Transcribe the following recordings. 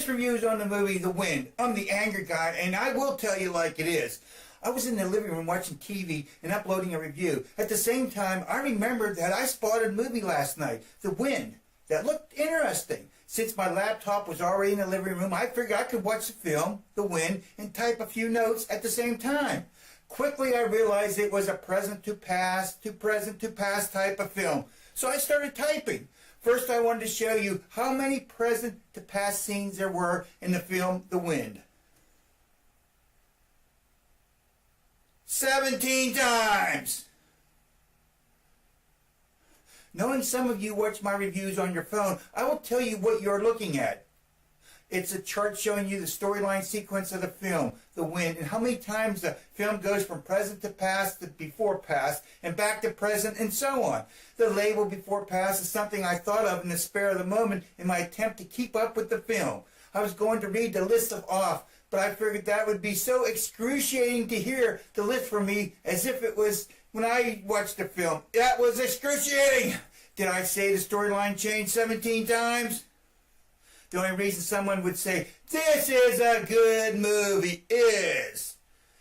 This review is on the movie The Wind. I'm the angry guy, and I will tell you like it is. I was in the living room watching TV and uploading a review. At the same time, I remembered that I spotted a movie last night, The Wind, that looked interesting. Since my laptop was already in the living room, I figured I could watch the film, The Wind, and type a few notes at the same time. Quickly, I realized it was a present to past to present to past type of film. So I started typing. First, I wanted to show you how many present to past scenes there were in the film The Wind. 17 times! Knowing some of you watch my reviews on your phone, I will tell you what you're looking at. It's a chart showing you the storyline sequence of the film, The Wind, and how many times the film goes from present to past to before past, and back to present, and so on. The label before past is something I thought of in the spare of the moment in my attempt to keep up with the film. I was going to read the list of off, but I figured that would be so excruciating to hear the list from me as if it was when I watched the film. That was excruciating! Did I say the storyline changed 17 times? The only reason someone would say, this is a good movie, is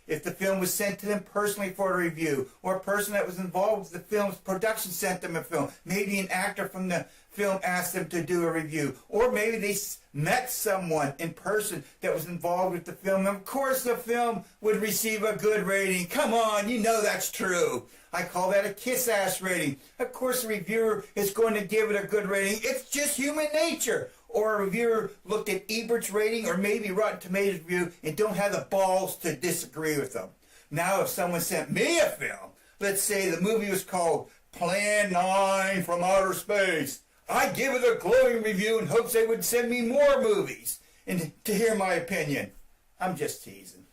if the film was sent to them personally for a review, or a person that was involved with the film's production sent them a film. Maybe an actor from the film asked them to do a review, or maybe they met someone in person that was involved with the film. Of course the film would receive a good rating. Come on, you know that's true. I call that a kiss-ass rating. Of course the reviewer is going to give it a good rating. It's just human nature. Or a reviewer looked at Ebert's rating or maybe Rotten Tomatoes review and don't have the balls to disagree with them. Now if someone sent me a film, let's say the movie was called Plan 9 from Outer Space, I'd give it a glowing review in hopes they would send me more movies and to hear my opinion. I'm just teasing.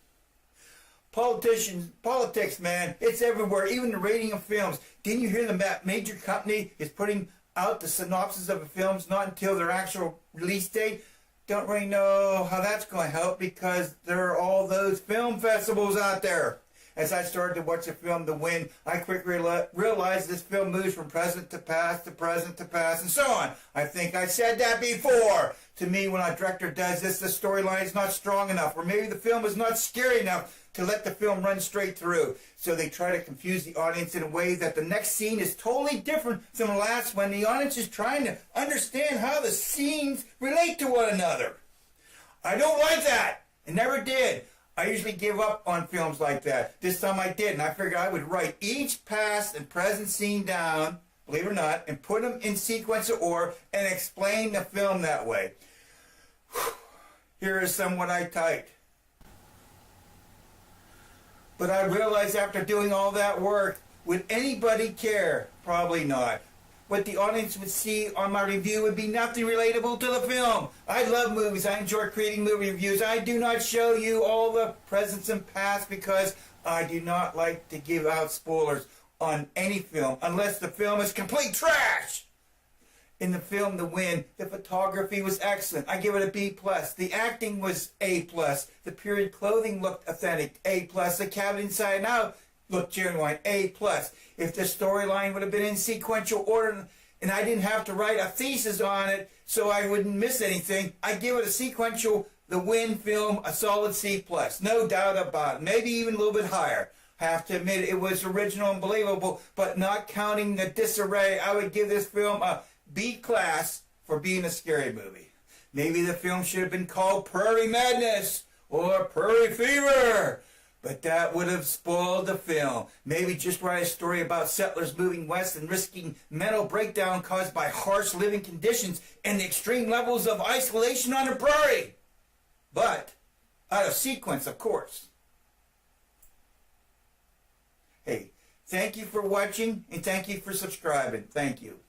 Politics, man, it's everywhere, even the rating of films. Didn't you hear the major company is putting out the synopsis of the films not until their actual release date? Don't really know how that's going to help because there are all those film festivals out there. As I started to watch the film The Wind, I quickly realized this film moves from present to past to present to past and so on. I think I said that before. To me, when a director does this, the storyline is not strong enough, or maybe the film is not scary enough to let the film run straight through. So they try to confuse the audience in a way that the next scene is totally different from the last one. The audience is trying to understand how the scenes relate to one another. I don't like that. I never did. I usually give up on films like that. This time I did, and I figured I would write each past and present scene down, believe it or not, and put them in sequence of order and explain the film that way. Here is some what I typed. But I realized after doing all that work, would anybody care? Probably not. What the audience would see on my review would be nothing relatable to the film. I love movies. I enjoy creating movie reviews. I do not show you all the presents and past because I do not like to give out spoilers on any film unless the film is complete trash. In the film The Wind, the photography was excellent. I give it a B+. The acting was A+. The period clothing looked authentic. A+. The cabin inside and out looked genuine. A+. If the storyline would have been in sequential order and I didn't have to write a thesis on it so I wouldn't miss anything, I give it a sequential The Wind film a solid C+. No doubt about it. Maybe even a little bit higher. I have to admit it was original and believable, but not counting the disarray, I would give this film a B class for being a scary movie. Maybe the film should have been called Prairie Madness or Prairie Fever, but that would have spoiled the film. Maybe just write a story about settlers moving west and risking mental breakdown caused by harsh living conditions and the extreme levels of isolation on the prairie. But out of sequence, of course. Hey, thank you for watching and thank you for subscribing. Thank you.